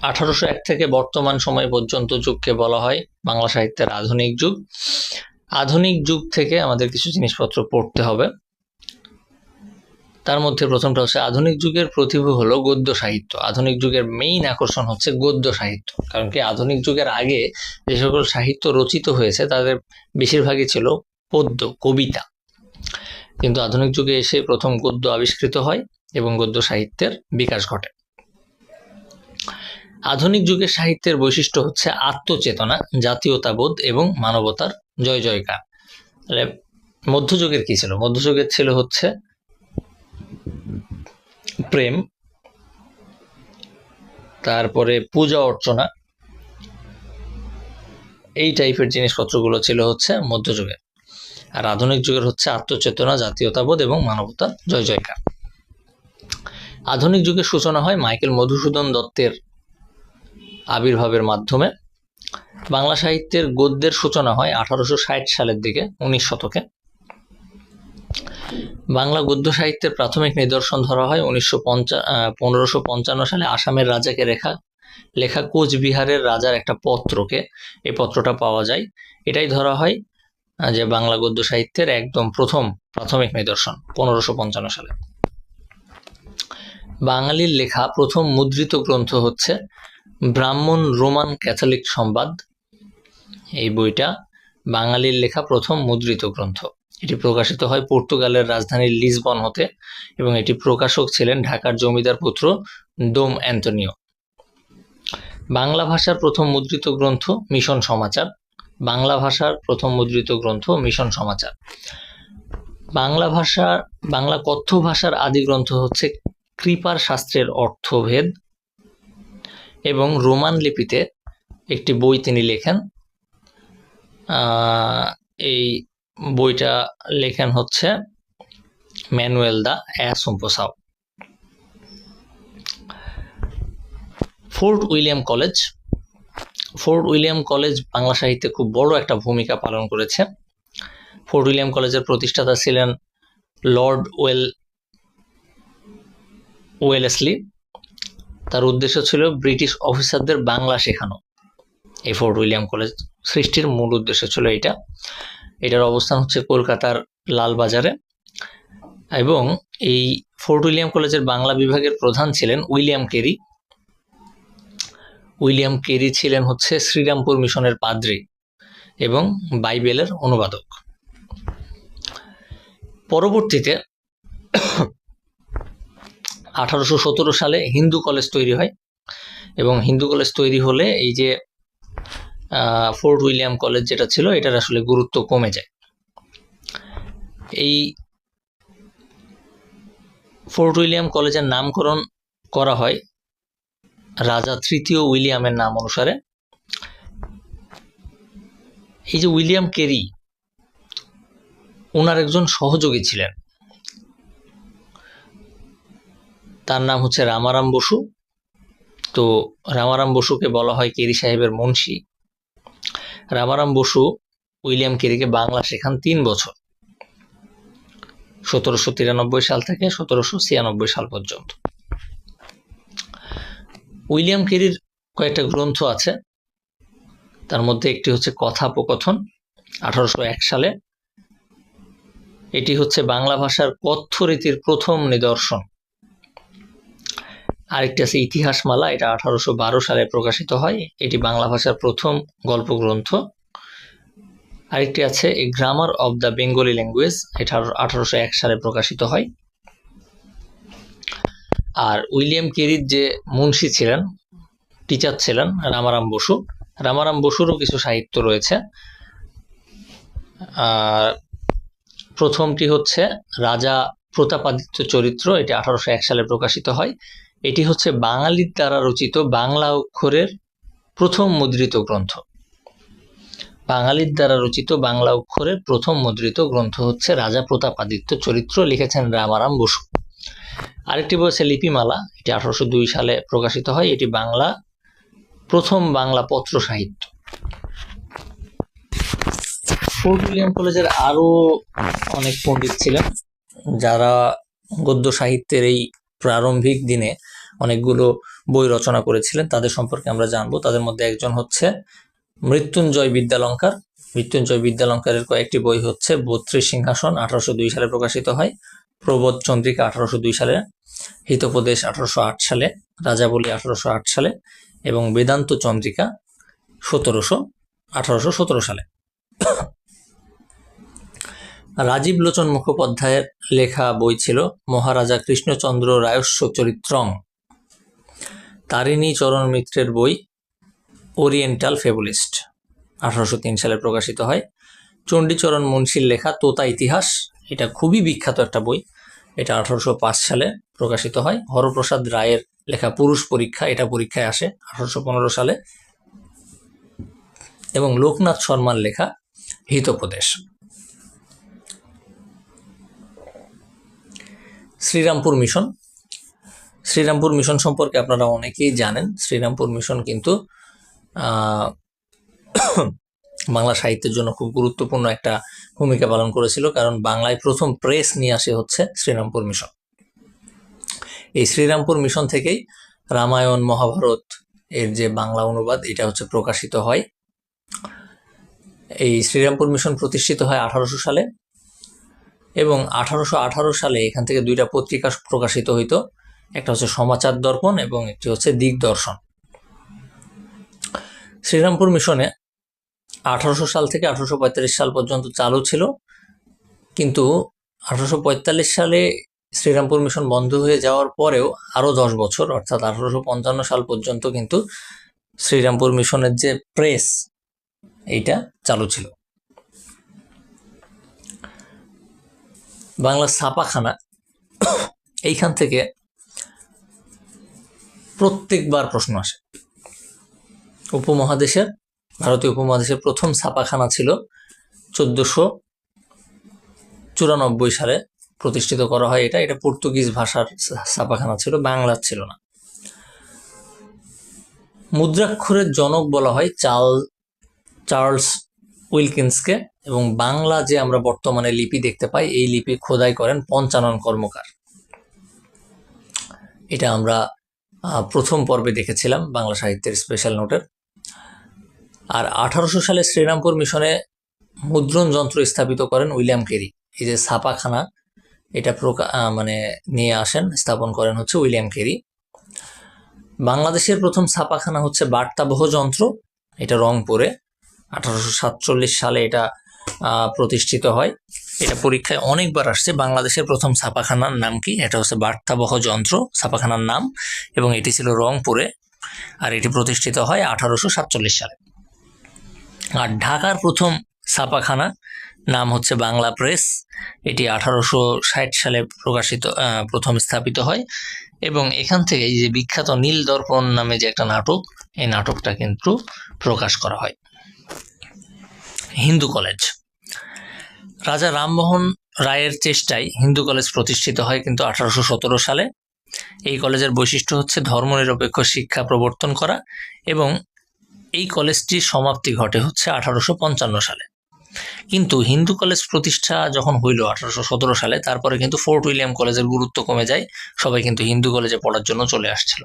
1801 থেকে বর্তমান সময় পর্যন্ত যুগকে বলা হয় বাংলা সাহিত্যের আধুনিক যুগ। আধুনিক যুগ থেকে আমাদের কিছু জিনিসপত্র পড়তে হবে। তার মধ্যে প্রথমটা হচ্ছে আধুনিক যুগের প্রতিভা হলো গদ্য সাহিত্য। আধুনিক যুগের মেইন আকর্ষণ হচ্ছে গদ্য সাহিত্য, কারণ কি আধুনিক যুগের আগে যে সকল সাহিত্য রচিত হয়েছে তাদের বেশিরভাগই ছিল পদ্য, কবিতা, কিন্তু আধুনিক যুগে এসে প্রথম গদ্য আবিষ্কৃত হয় এবং গদ্য সাহিত্যের বিকাশ ঘটে। আধুনিক যুগের সাহিত্যের বৈশিষ্ট্য হচ্ছে আত্মচেতনা, জাতীয়তাবোধ এবং মানবতার জয় জয়কার। মধ্যযুগের কি ছিল? মধ্যযুগের ছিল হচ্ছে প্রেম, তারপরে পূজা অর্চনা, এই টাইপের জিনিসপত্রগুলো ছিল হচ্ছে মধ্যযুগের। আর আধুনিক যুগের হচ্ছে আত্মচেতনা, জাতীয়তাবোধ এবং মানবতার জয় জয়কার। আধুনিক যুগের সূচনা হয় মাইকেল মধুসূদন দত্তের আবির্ভাবের মাধ্যমে। বাংলা সাহিত্যের গদ্যের সূচনা হয় 1860 সালের দিকে, 19 শতকে। বাংলা গদ্য সাহিত্যের প্রাথমিক নিদর্শন ধরা হয় 1555 সালে আসামের রাজাকে লেখা কোচবিহারের রাজার একটা পত্রকে। এই পত্রটা পাওয়া যায়, এটাই ধরা হয় যে বাংলা গদ্য সাহিত্যের একদম প্রথম প্রাথমিক নিদর্শন 1555 সালে। বাঙালির লেখা প্রথম মুদ্রিত গ্রন্থ হচ্ছে ব্রাহ্মণ রোমান ক্যাথলিক সংবাদ। এই বইটা বাঙালির লেখা প্রথম মুদ্রিত গ্রন্থ। এটি প্রকাশিত হয় পর্তুগালের রাজধানী লিসবন হতে এবং এটি প্রকাশক ছিলেন ঢাকার জমিদার পুত্র ডোম অ্যান্টনিও। বাংলা ভাষার প্রথম মুদ্রিত গ্রন্থ মিশন সমাচার। বাংলা ভাষার প্রথম মুদ্রিত গ্রন্থ মিশন সমাচার। বাংলা কথ্য ভাষার আদি গ্রন্থ হচ্ছে কৃপার শাস্ত্রের অর্থভেদ এবং রোমান লিপিতে একটি বই তিনি লেখেন। এই বইটা লেখেন হচ্ছে ম্যানুয়েল দা অ্যাসোম্পোসাও। ফোর্ট উইলিয়াম কলেজ বাংলা সাহিত্যে খুব বড় একটা ভূমিকা পালন করেছে। ফোর্ট উইলিয়াম কলেজের প্রতিষ্ঠাতা ছিলেন লর্ড ওয়েলেসলি। তার উদ্দেশ্য ছিল ব্রিটিশ অফিসারদের বাংলা শেখানো। এই ফোর্ট উইলিয়াম কলেজ সৃষ্টির মূল উদ্দেশ্য ছিল এটার অবস্থান হচ্ছে কলকাতার লালবাজারে। এবং এই ফোর্ট উইলিয়াম কলেজের বাংলা বিভাগের প্রধান ছিলেন উইলিয়াম কেরি ছিলেন হচ্ছে শ্রীরামপুর মিশনের পাদ্রী এবং বাইবেলের অনুবাদক। পরবর্তীতে 1817 সালে হিন্দু কলেজ তৈরি হয় এবং হিন্দু কলেজ তৈরি হলে এই যে ফোর্ট উইলিয়াম কলেজ যেটা ছিল এটার আসলে গুরুত্ব কমে যায়। এই ফোর্ট উইলিয়াম কলেজের নামকরণ করা হয় রাজা তৃতীয় উইলিয়ামের নাম অনুসারে। এই যে উইলিয়াম কেরি, ওনার একজন সহযোগী ছিলেন, তার নাম হচ্ছে রামারাম বসু। তো রামারাম বসুকে বলা হয় কেরি সাহেবের মুন্সি। রামারাম বসু উইলিয়াম কেরিকে বাংলা শেখান 3 বছর, 1793 সাল থেকে 1796 সাল পর্যন্ত। উইলিয়াম কেরির কয়েকটা গ্রন্থ আছে, তার মধ্যে একটি হচ্ছে কথাপকথন 1801 সালে। এটি হচ্ছে বাংলা ভাষার কথ্য রীতির প্রথম নিদর্শন। আরেকটি আছে ইতিহাসমালা, এটা 1812 সালে প্রকাশিত হয়। এটি বাংলা ভাষার প্রথম গল্প গ্রন্থ। আরেকটি আছে a grammar of the Bengali language, এটা 1801 সালে প্রকাশিত হয়। আর উইলিয়াম কেরির যে মুন্সি ছিলেন, টিচার ছিলেন রামারাম বসু। রামারাম বসুরও কিছু সাহিত্য রয়েছে। আর প্রথমটি হচ্ছে রাজা প্রতাপাদিত্য চরিত্র, এটি 1801 সালে প্রকাশিত হয়। এটি হচ্ছে বাঙালির দ্বারা রচিত বাংলা অক্ষরের প্রথম মুদ্রিত গ্রন্থ। বাঙালির দ্বারা রচিত বাংলা অক্ষরের প্রথম মুদ্রিত গ্রন্থ হচ্ছে রাজা প্রতাপাদিত্য চরিত্র, লিখেছেন রামারাম বসু। আরেকটি বই আছে লিপিমালা, এটি 1802 সালে প্রকাশিত হয়। এটি প্রথম বাংলা পত্র সাহিত্য। ফোর্ট উইলিয়াম কলেজের আরো অনেক পণ্ডিত ছিলেন যারা গদ্য সাহিত্যের এই প্রারম্ভিক দিনে অনেকগুলো বই রচনা করেছিলেন, তাদের সম্পর্কে আমরা জানবো। তাদের মধ্যে একজন হচ্ছে মৃত্যুঞ্জয় বিদ্যালঙ্কার। মৃত্যুঞ্জয় বিদ্যালঙ্কারের কয়েকটি বই হচ্ছে 32 সিংহাসন 1802 সালে প্রকাশিত হয়, প্রবোধ চন্দ্রিকা 1802 সালে, হিতোপদেশ 1808 সালে, রাজাবলী 1808 সালে এবং বেদান্ত চন্দ্রিকা 1817 সালে। রাজীব লোচন মুখোপাধ্যায়ের লেখা বই ছিল মহারাজা কৃষ্ণচন্দ্র রায়স্য চরিত্রং। তারিণী চরণ মিত্রের বই ওরিয়েন্টাল ফেবুলিস্ট 1803 সালে প্রকাশিত হয়। চণ্ডীচরণ মুন্সির লেখা তোতা ইতিহাস, এটা খুবই বিখ্যাত একটা বই, এটা 1805 সালে প্রকাশিত হয়। হরপ্রসাদ রায়ের লেখা পুরুষ পরীক্ষা, এটা পরীক্ষায় আসে 1815 সালে। এবং লোকনাথ শর্মার লেখা হিতোপদেশ। শ্রীরামপুর মিশন। শ্রীরামপুর মিশন সম্পর্কে আপনারা অনেকেই জানেন। শ্রীরামপুর মিশন কিন্তু বাংলা সাহিত্যের জন্য খুব গুরুত্বপূর্ণ একটা ভূমিকা পালন করেছিল, কারণ বাংলায় প্রথম প্রেস নিয়ে আসে হচ্ছে শ্রীরামপুর মিশন। এই শ্রীরামপুর মিশন থেকেই রামায়ণ মহাভারত এর যে বাংলা অনুবাদ এটা হচ্ছে প্রকাশিত হয়। এই শ্রীরামপুর মিশন প্রতিষ্ঠিত হয় 1800 সালে এবং 1818 সালে এখান থেকে দুইটা পত্রিকা প্রকাশিত হইতো, একটা হচ্ছে সমাচার দর্পণ এবং একটি হচ্ছে দিগদর্শন। শ্রীরামপুর মিশনে 1800 সাল থেকে 1845 সাল পর্যন্ত চালু ছিল, কিন্তু 1845 সালে শ্রীরামপুর মিশন বন্ধ হয়ে যাওয়ার পরেও আরও 10 বছর অর্থাৎ 1855 সাল পর্যন্ত কিন্তু শ্রীরামপুর মিশনের যে প্রেস এইটা চালু ছিল। বাংলা ছাপাখানা, এইখান থেকে প্রত্যেকবার প্রশ্ন আসে। উপমহাদেশের, ভারতীয় উপমহাদেশের প্রথম ছাপাখানা ছিল 1494 সালে প্রতিষ্ঠিত করা হয়। এটা পর্তুগিজ ভাষার ছাপাখানা ছিল, বাংলার ছিল না। মুদ্রাক্ষরের জনক বলা হয় চার্লস উইলকিন্সকে, এবং বাংলা যে আমরা বর্তমানে লিপি দেখতে পাই এই লিপি খোদাই করেন পঞ্চানন কর্মকার। এটা আমরা প্রথম পর্বে দেখেছিলাম বাংলা সাহিত্যের স্পেশাল নোটের। আর 1800 সালে শ্রীরামপুর মিশনে মুদ্রণ যন্ত্র স্থাপিত করেন উইলিয়াম কেরি। এই যে ছাপাখানা এটা নিয়ে আসেন, স্থাপন করেন হচ্ছে উইলিয়াম কেরি। বাংলাদেশের প্রথম ছাপাখানা হচ্ছে বার্তাবহ যন্ত্র, এটা রংপুরে 1847 সালে এটা প্রতিষ্ঠিত হয়। এটা পরীক্ষায় অনেকবার আসছে। বাংলাদেশের প্রথম ছাপাখানার নাম কি? এটা হচ্ছে বার্তাবহ যন্ত্র ছাপাখানার নাম, এবং এটি ছিল রংপুরে, আর এটি প্রতিষ্ঠিত হয় 1847 সালে। আর ঢাকার প্রথম ছাপাখানা নাম হচ্ছে বাংলা প্রেস, এটি 1860 সালে প্রথম স্থাপিত হয়, এবং এখান থেকে এই যে বিখ্যাত নীল দর্পণ নামে যে একটা নাটক, এই নাটকটা কিন্তু প্রকাশ করা হয়। হিন্দু কলেজ, রাজা রামমোহন রায়ের চেষ্টায় হিন্দু কলেজ প্রতিষ্ঠিত হয় কিন্তু 1817 সালে। এই কলেজের বৈশিষ্ট্য হচ্ছে ধর্মনিরপেক্ষ শিক্ষা প্রবর্তন করা, এবং এই কলেজটির সমাপ্তি ঘটে হচ্ছে 1855 সালে। কিন্তু হিন্দু কলেজ প্রতিষ্ঠা যখন হইল 1817 সালে, তারপরে কিন্তু ফোর্ট উইলিয়াম কলেজের গুরুত্ব কমে যায়, সবাই কিন্তু হিন্দু কলেজে পড়ার জন্য চলে আসছিল।